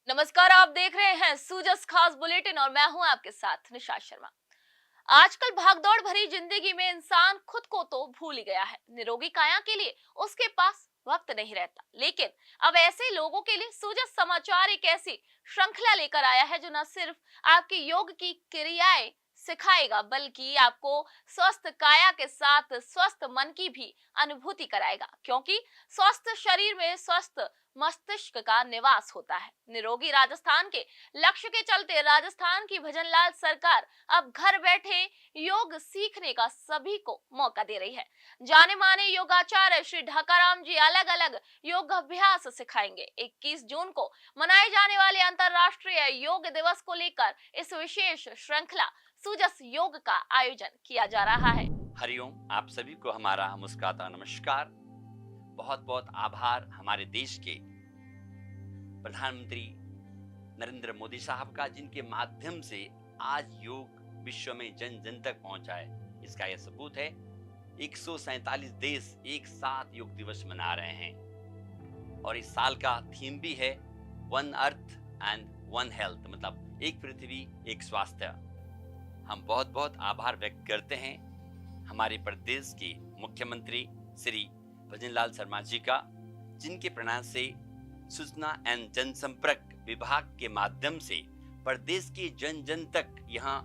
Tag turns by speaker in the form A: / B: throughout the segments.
A: नमस्कार, आप देख रहे हैं सूजस खास बुलेटिन और मैं हूं आपके साथ निशा शर्मा। आजकल भागदौड़ भरी जिंदगी में इंसान खुद को तो भूल ही गया है। निरोगी काया के लिए उसके पास वक्त नहीं रहता। लेकिन अब ऐसे लोगों के लिए सूजस समाचार एक ऐसी श्रृंखला लेकर आया है जो न सिर्फ आपकी योग की क्रियाएं सिखाएगा बल्कि आपको स्वस्थ काया के साथ स्वस्थ मन की भी अनुभूति कराएगा, क्योंकि स्वस्थ शरीर में स्वस्थ मस्तिष्क का निवास होता है। निरोगी राजस्थान के लक्ष्य के चलते राजस्थान की भजनलाल सरकार अब घर बैठे योग सीखने का सभी को मौका दे रही है। जाने माने योगाचार्य श्री ढाकाराम जी अलग अलग योग अभ्यास सिखाएंगे। 21 जून को मनाए जाने वाले अंतर्राष्ट्रीय योग दिवस को लेकर इस विशेष श्रृंखला सूजस योग का आयोजन किया जा रहा है।
B: हरिओम, आप सभी को हमारा मुस्कुराता नमस्कार। बहुत बहुत आभार हमारे देश के प्रधानमंत्री नरेंद्र मोदी साहब का, जिनके माध्यम से आज योग विश्व में जन जन तक पहुंचा है। इसका यह सबूत है 147 देश एक साथ योग दिवस मना रहे हैं और इस साल का थीम भी है one earth and one health, मतलब एक पृथ्वी एक स्वास्थ्य। हम बहुत बहुत आभार व्यक्त करते हैं हमारे प्रदेश के मुख्यमंत्री श्री भजनलाल शर्मा जी का, जिनके प्रयास से सूचना एवं जनसंपर्क विभाग के माध्यम से प्रदेश के जन जन तक यहाँ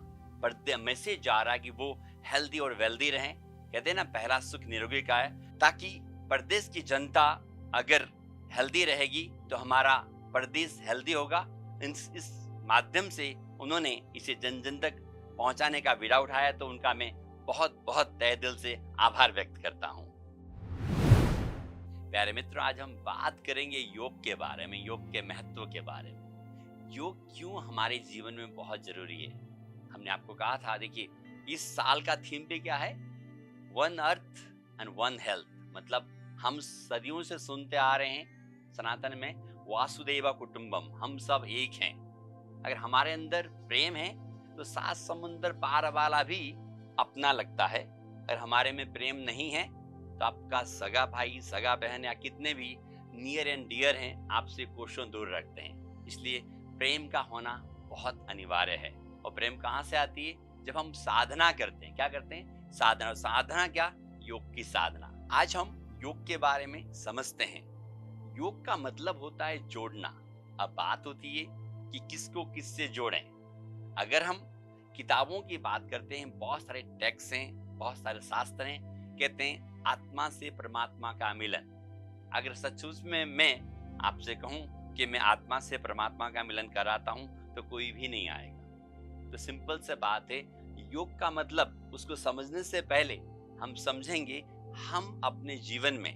B: मैसेज जा रहा है कि वो हेल्दी और वेल्दी रहें। कहते हैं ना, पहला सुख निरोगी का है, ताकि प्रदेश की जनता अगर हेल्दी रहेगी तो हमारा प्रदेश हेल्दी होगा। इस माध्यम से उन्होंने इसे जन जन तक पहुंचाने का बीड़ा उठाया, तो उनका मैं बहुत बहुत तहे दिल से आभार व्यक्त करता हूं। प्यारे मित्रों, आज हम बात करेंगे योग के बारे में, योग के महत्व के बारे में। योग क्यों हमारे जीवन में बहुत जरूरी है। हमने आपको कहा था, देखिए इस साल का थीम पे क्या है, one earth and one health. मतलब हम सदियों से सुनते आ रहे हैं सनातन में वासुदेव कुटुंबम, हम सब एक हैं। अगर हमारे अंदर प्रेम है तो सात समुंदर पार वाला भी अपना लगता है। अगर हमारे में प्रेम नहीं है तो आपका सगा भाई, सगा बहन या कितने भी नियर एंड डियर हैं, आपसे कोसों दूर रखते हैं। इसलिए प्रेम का होना बहुत अनिवार्य है। और प्रेम कहाँ से आती है? जब हम साधना करते हैं। क्या करते हैं? साधना। साधना क्या? योग की साधना। आज हम योग के बारे में समझते हैं। योग का मतलब होता है जोड़ना। अब बात होती है कि किसको किससे जोड़ें। अगर हम किताबों की बात करते हैं, बहुत सारे टेक्स्ट हैं, बहुत सारे शास्त्र हैं, कहते हैं आत्मा से परमात्मा का मिलन। अगर सचमुच में मैं आपसे कहूं कि मैं आत्मा से परमात्मा का मिलन कराता हूं तो कोई भी नहीं आएगा। तो सिंपल से बात है, योग का मतलब उसको समझने से पहले हम समझेंगे हम अपने जीवन में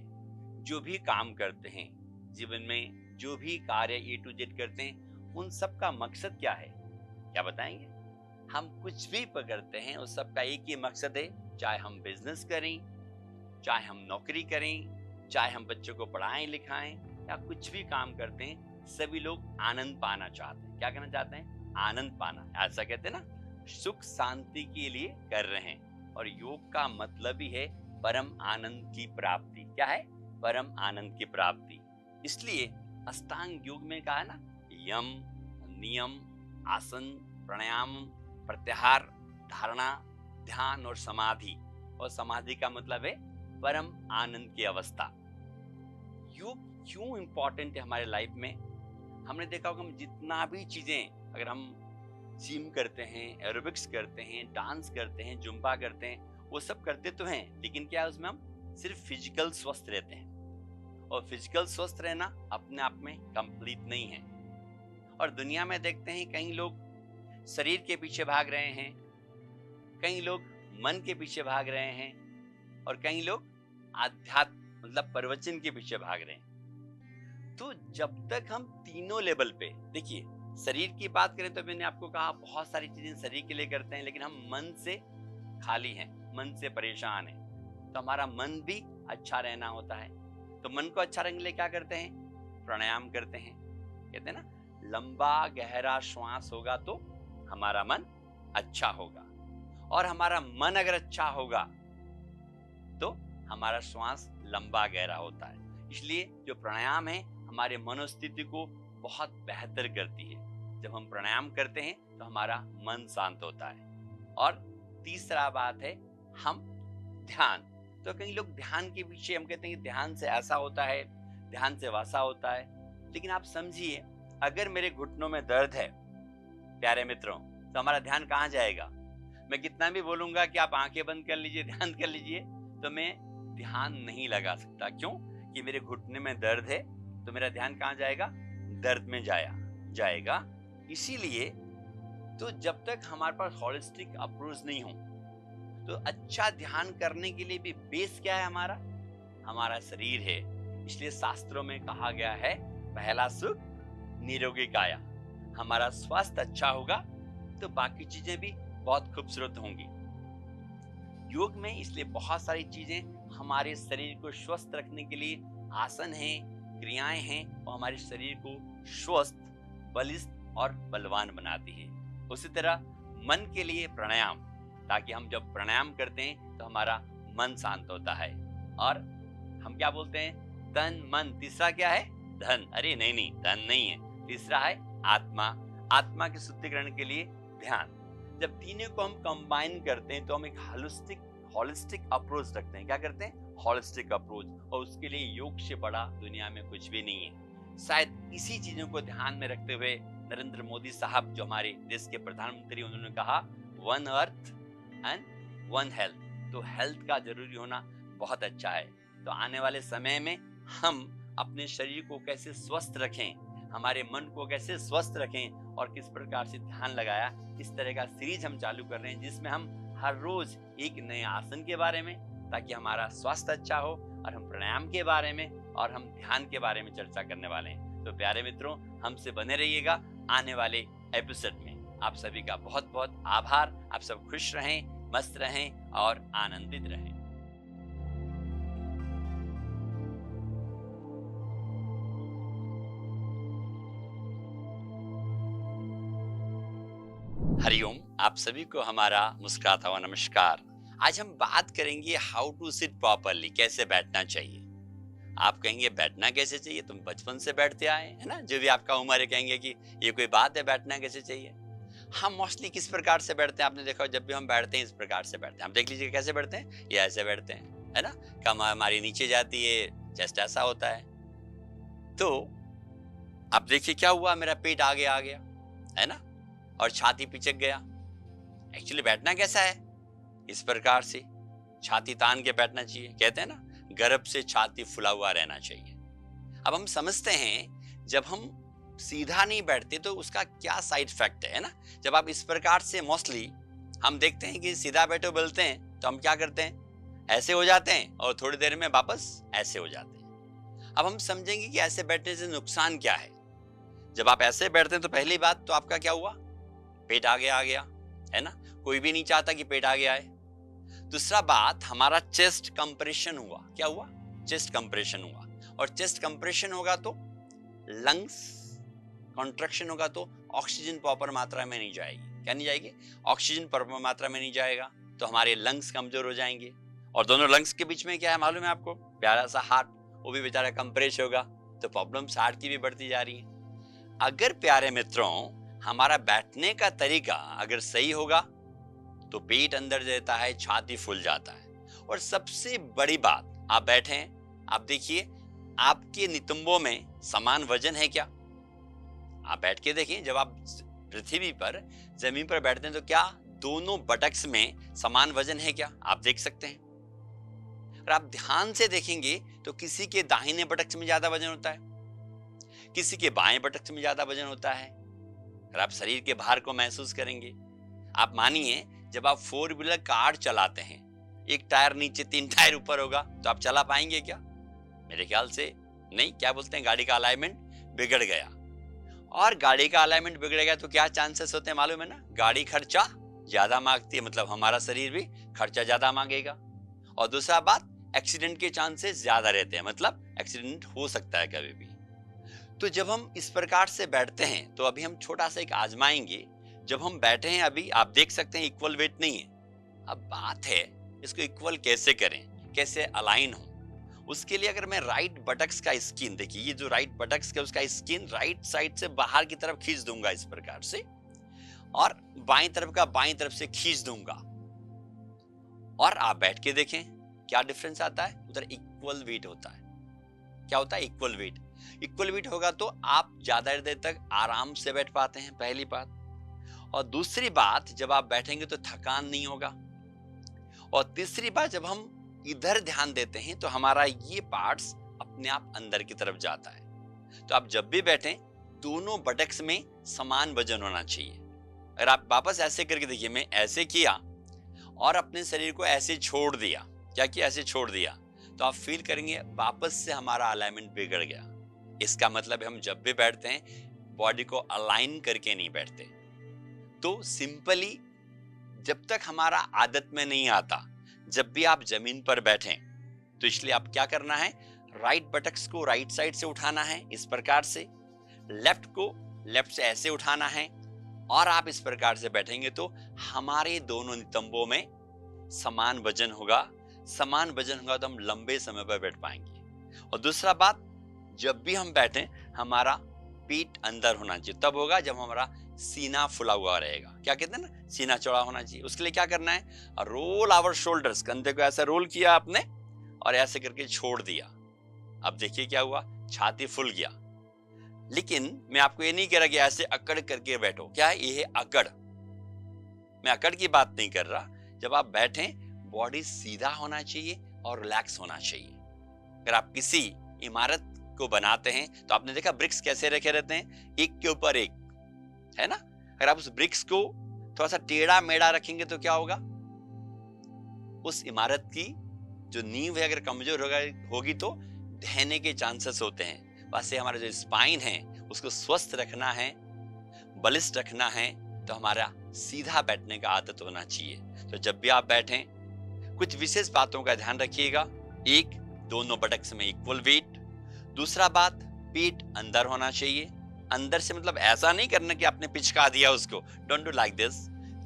B: जो भी काम करते हैं, जीवन में जो भी कार्य A to Z करते हैं, उन सब का मकसद क्या है। क्या बताएंगे? हम कुछ भी पकड़ते हैं उस सब का एक ही मकसद है, चाहे हम बिजनेस करें, चाहे हम नौकरी करें, चाहे हम बच्चों को पढ़ाएं लिखाएं या कुछ भी काम करते हैं, सभी लोग आनंद पाना चाहते हैं। क्या करना चाहते हैं? आनंद पाना। ऐसा कहते हैं ना, सुख शांति के लिए कर रहे हैं। और योग का मतलब ही है परम आनंद की प्राप्ति। क्या है? परम आनंद की प्राप्ति। इसलिए अष्टांग योग में कहा है ना, यम, नियम, आसन, प्राणायाम, प्रत्याहार, धारणा, ध्यान और समाधि। और समाधि का मतलब है परम आनंद की अवस्था। योग क्यों इंपॉर्टेंट है हमारे लाइफ में? हमने देखा होगा, हम जितना भी चीजें, अगर हम जिम करते हैं, एरोबिक्स करते हैं, डांस करते हैं, जुम्बा करते हैं, वो सब करते तो हैं, लेकिन क्या है, उसमें हम सिर्फ फिजिकल स्वस्थ रहते हैं। और फिजिकल स्वस्थ रहना अपने आप में कंप्लीट नहीं है। और दुनिया में देखते हैं कई लोग शरीर के पीछे भाग रहे हैं, कई लोग मन के पीछे भाग रहे हैं, और कई लोग आध्यात्म मतलब प्रवचन के पीछे भाग रहे हैं। तो जब तक हम तीनों लेवल पे, देखिए शरीर की बात करें तो मैंने आपको कहा बहुत सारी चीजें शरीर के लिए करते हैं, लेकिन हम मन से खाली हैं, मन से परेशान हैं। तो हमारा मन भी अच्छा रहना होता है। तो मन को अच्छा रखने के लिए क्या करते हैं? प्राणायाम करते हैं। कहते हैं ना, लंबा गहरा श्वास होगा तो हमारा मन अच्छा होगा, और हमारा मन अगर अच्छा होगा तो हमारा श्वास लंबा गहरा होता है। इसलिए जो प्राणायाम है हमारे मनोस्थिति को बहुत बेहतर करती है। जब हम प्राणायाम करते हैं तो हमारा मन शांत होता है। और तीसरा बात है हम ध्यान। तो कई लोग ध्यान के पीछे हम कहते हैं कि ध्यान से ऐसा होता है, ध्यान से वैसा होता है। लेकिन आप समझिए, अगर मेरे घुटनों में दर्द है प्यारे मित्रों, तो हमारा ध्यान कहाँ जाएगा? मैं कितना भी बोलूंगा कि आप आंखें बंद कर लीजिए, ध्यान कर लीजिए, तो मैं ध्यान नहीं लगा सकता। क्यों? कि मेरे घुटने में दर्द है, तो मेरा ध्यान कहाँ जाएगा? दर्द में जाएगा। इसीलिए तो जब तक हमारे पास होलिस्टिक अप्रोच नहीं हो, तो अच्छा ध्यान करने के लिए भी बेस क्या है? हमारा शरीर है। इसलिए शास्त्रों में कहा गया है, पहला सुख निरोगी काया। हमारा स्वास्थ्य अच्छा होगा तो बाकी चीजें भी बहुत खूबसूरत होंगी। योग में इसलिए बहुत सारी चीजें हमारे शरीर को स्वस्थ रखने के लिए आसन हैं, क्रियाएं हैं, और हमारे शरीर को स्वस्थ, बलिष्ठ और बलवान बनाती है। उसी तरह मन के लिए प्राणायाम, ताकि हम जब प्राणायाम करते हैं तो हमारा मन शांत होता है। और हम क्या बोलते हैं? तन मन। तीसरा क्या है? धन। अरे नहीं, धन नहीं है, तीसरा है आत्मा। आत्मा के शुद्धिकरण के लिए ध्यान। जब तीनों को हम कंबाइन करते हैं तो हम एक होलिस्टिक अप्रोच रखते हैं। क्या करते हैं? Holistic approach. और उसके लिए योग से बड़ा दुनिया में कुछ भी नहीं है। शायद इसी चीजों को ध्यान में रखते हुए नरेंद्र मोदी साहब, जो हमारे देश के प्रधानमंत्री, उन्होंने कहा one earth and one health. तो हेल्थ का जरूरी होना बहुत अच्छा है। तो आने वाले समय में हम अपने शरीर को कैसे स्वस्थ रखें, हमारे मन को कैसे स्वस्थ रखें और किस प्रकार से ध्यान लगाया, इस तरह का सीरीज हम चालू कर रहे हैं, जिसमें हम हर रोज एक नए आसन के बारे में, ताकि हमारा स्वास्थ्य अच्छा हो, और हम प्राणायाम के बारे में और हम ध्यान के बारे में चर्चा करने वाले हैं। तो प्यारे मित्रों, हमसे बने रहिएगा आने वाले एपिसोड में। आप सभी का बहुत बहुत आभार। आप सब खुश रहें, मस्त रहें और आनंदित रहें। हरिओम, आप सभी को हमारा मुस्कुराता हुआ नमस्कार। आज हम बात करेंगे हाउ टू सिट प्रॉपरली, कैसे बैठना चाहिए। आप कहेंगे बैठना कैसे चाहिए? तुम बचपन से बैठते आए, है ना? जो भी आपका उम्र है कहेंगे कि ये कोई बात है, बैठना कैसे चाहिए। हम मोस्टली किस प्रकार से बैठते हैं? आपने देखा, जब भी हम बैठते हैं इस प्रकार से बैठते हैं। आप देख लीजिए कैसे बैठते हैं, ये ऐसे बैठते हैं, है ना? कमर हमारी नीचे जाती है, चेस्ट ऐसा होता है। तो अब देखिए क्या हुआ, मेरा पेट आगे आ गया, है ना, और छाती पिचक गया। एक्चुअली बैठना कैसा है? इस प्रकार से छाती तान के बैठना चाहिए। कहते हैं ना, गर्भ से छाती फुला हुआ रहना चाहिए। अब हम समझते हैं, जब हम सीधा नहीं बैठते तो उसका क्या साइड इफेक्ट है ना? जब आप इस प्रकार से, मोस्टली हम देखते हैं कि सीधा बैठो बोलते हैं, तो हम क्या करते हैं? ऐसे हो जाते हैं और थोड़ी देर में वापस ऐसे हो जाते हैं। अब हम समझेंगे कि ऐसे बैठने से नुकसान क्या है। जब आप ऐसे बैठते हैं तो पहली बात तो आपका क्या हुआ? पेट आगे आ गया, है ना? कोई भी नहीं चाहता कि पेट आगे आए। दूसरा बात, हमारा चेस्ट कंप्रेशन हुआ। क्या हुआ? चेस्ट कंप्रेशन हुआ। और चेस्ट कंप्रेशन होगा तो लंग्स कॉन्ट्रैक्शन होगा, तो ऑक्सीजन प्रॉपर मात्रा में नहीं जाएगी। क्या नहीं जाएगी? ऑक्सीजन प्रॉपर मात्रा में नहीं जाएगा, तो हमारे लंग्स कमजोर हो जाएंगे। और दोनों लंग्स के बीच में क्या है मालूम है आपको? प्यारा सा हार्ट, वो भी बेचारा कंप्रेस होगा, तो प्रॉब्लम्स हार्ट की भी बढ़ती जा रही है। अगर प्यारे मित्रों, हमारा बैठने का तरीका अगर सही होगा तो पेट अंदर जाता है, छाती फूल जाता है। और सबसे बड़ी बात, आप बैठे हैं, आप देखिए आपके नितंबों में समान वजन है क्या? आप बैठ के देखिए, जब आप पृथ्वी पर, जमीन पर बैठते हैं तो क्या दोनों बटक्स में समान वजन है क्या? आप देख सकते हैं। और आप ध्यान से देखेंगे तो किसी के दाहिने बटक्स में ज्यादा वजन होता है, किसी के बाएं बटक्स में ज्यादा वजन होता है। और आप शरीर के भार को महसूस करेंगे। आप मानिए, जब आप 4 व्हीलर कार चलाते हैं, एक टायर नीचे 3 टायर ऊपर होगा, तो आप चला पाएंगे क्या? मेरे ख्याल से नहीं। क्या बोलते हैं? गाड़ी का अलाइनमेंट बिगड़ गया। और गाड़ी का अलाइनमेंट बिगड़ गया तो क्या चांसेस होते हैं मालूम है ना? गाड़ी खर्चा ज्यादा मांगती है, मतलब हमारा शरीर भी खर्चा ज्यादा मांगेगा। और दूसरा बात, एक्सीडेंट के चांसेस ज्यादा रहते हैं, मतलब एक्सीडेंट हो सकता है कभी भी। तो जब हम इस प्रकार से बैठते हैं, तो अभी हम छोटा सा एक आजमाएंगे। जब हम बैठे हैं, अभी आप देख सकते हैं इक्वल वेट नहीं है। अब बात है इसको इक्वल कैसे करें, कैसे अलाइन हो। उसके लिए अगर मैं राइट बटक्स का स्किन, देखिए ये जो राइट बटक्स का उसका स्किन राइट साइड से बाहर की तरफ खींच दूंगा इस प्रकार से, और बाईं तरफ का बाईं तरफ से खींच दूंगा, और आप बैठ के देखें क्या डिफरेंस आता है। उधर इक्वल वेट होता है। क्या होता है? Equal weight. इक्वल वेट होगा तो आप ज्यादा देर तक आराम से बैठ पाते हैं, पहली बात। और दूसरी बात, जब आप बैठेंगे तो थकान नहीं होगा। और तीसरी बात, जब हम इधर ध्यान देते हैं तो हमारा ये पार्ट्स अपने आप अंदर की तरफ जाता है। तो आप जब भी बैठें दोनों बटक्स में समान वजन होना चाहिए। अगर आप वापस ऐसे करके देखिए, मैं ऐसे किया और अपने शरीर को ऐसे छोड़ दिया, क्या किया? ऐसे छोड़ दिया, तो आप फील करेंगे वापस से हमारा अलाइनमेंट बिगड़ गया। इसका मतलब हम जब भी बैठते हैं बॉडी को अलाइन करके नहीं बैठते। तो सिंपली जब तक हमारा आदत में नहीं आता, जब भी आप जमीन पर बैठें, तो इसलिए आप क्या करना है, राइट बटक्स को राइट साइड से उठाना है इस प्रकार से, लेफ्ट को लेफ्ट से ऐसे उठाना है, और आप इस प्रकार से बैठेंगे तो हमारे दोनों नितंबों में समान वजन होगा। समान वजन होगा तो हम लंबे समय पर बैठ पाएंगे। और दूसरा बात, जब भी हम बैठें हमारा पीठ अंदर होना चाहिए। तब होगा जब हमारा सीना फुला हुआ रहेगा। क्या कहते हैं ना, सीना चौड़ा होना चाहिए। उसके लिए क्या करना है, रोल आवर शोल्डर्स। कंधे को ऐसा रोल किया आपने और ऐसे करके छोड़ दिया। अब देखिए क्या हुआ, छाती फुल गया। लेकिन मैं आपको ये नहीं कह रहा कि ऐसे अकड़ करके बैठो। क्या है ये? अकड़। मैं अकड़ की बात नहीं कर रहा। जब आप बैठें बॉडी सीधा होना चाहिए और रिलैक्स होना चाहिए। अगर आप किसी इमारत को बनाते हैं तो आपने देखा ब्रिक्स कैसे रखे रहते हैं, एक के ऊपर एक, है ना। अगर आप उस ब्रिक्स को थोड़ा सा टेढ़ा मेढ़ा रखेंगे तो क्या होगा, उस इमारत की जो नींव है अगर कमजोर होगी तो ढहने के चांसेस होते हैं। वैसे हमारा जो स्पाइन है उसको स्वस्थ रखना है, बलिष्ठ रखना है, तो हमारा सीधा बैठने का आदत होना चाहिए। तो जब भी आप बैठें कुछ विशेष बातों का ध्यान रखिएगा। एक, दोनों बटक्स में इक्वल वेट। दूसरा बात, पीठ अंदर होना चाहिए। अंदर से मतलब ऐसा नहीं करना कि आपने पिचका दिया उसको, don't do like this,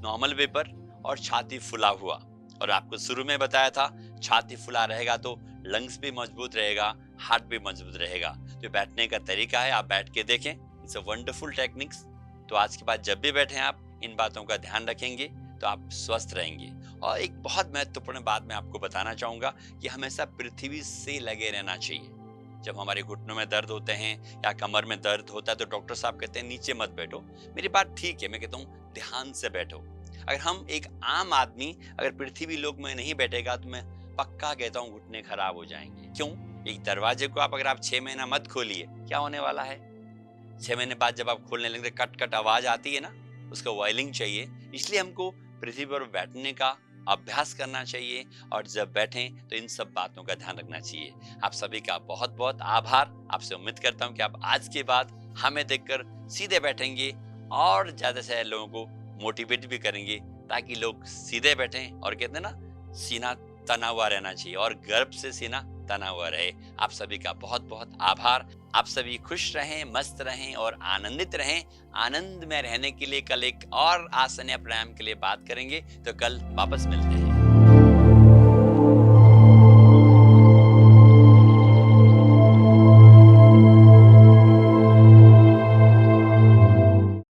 B: normal way पर। और छाती फुला हुआ, और आपको शुरू में बताया था छाती फुला रहेगा तो लंग्स भी मजबूत रहेगा, हार्ट भी मजबूत रहेगा। तो बैठने का तरीका है, आप बैठ के देखें, इट्स अ वंडरफुल टेक्निक्स। तो आज के बाद जब भी बैठे आप इन बातों का ध्यान रखेंगे तो आप स्वस्थ रहेंगे। और एक बहुत महत्वपूर्ण बात मैं आपको बताना चाहूंगा कि हमेशा पृथ्वी से लगे रहना चाहिए। जब हमारे घुटनों में दर्द होते हैं या कमर में दर्द होता है तो डॉक्टर साहब कहते हैं नीचे मत बैठो। मेरी बात ठीक है, मैं कहता हूँ ध्यान से बैठो। अगर हम एक आम आदमी अगर पृथ्वी लोक में नहीं बैठेगा तो मैं पक्का कहता हूँ घुटने खराब हो जाएंगे। क्यों? एक दरवाजे को आप अगर 6 महीना मत खोलिए, क्या होने वाला है? 6 महीने बाद जब आप खोलने लगते कट कट आवाज आती है ना, उसका वायलिंग चाहिए। इसलिए हमको पृथ्वी पर बैठने का अभ्यास करना चाहिए, और जब बैठें तो इन सब बातों का ध्यान रखना चाहिए। आप सभी का बहुत बहुत आभार। आपसे उम्मीद करता हूं कि आप आज के बाद हमें देखकर सीधे बैठेंगे और ज्यादा से ज्यादा लोगों को मोटिवेट भी करेंगे, ताकि लोग सीधे बैठें। और कहते हैं ना, सीना तना हुआ रहना चाहिए और गर्भ से सीना तना हुआ रहे। आप सभी का बहुत बहुत आभार। आप सभी खुश रहें, मस्त रहें और आनंदित रहें। आनंद में रहने के लिए कल एक और आसन या प्राणायाम के लिए बात करेंगे। तो कल वापस मिलते हैं।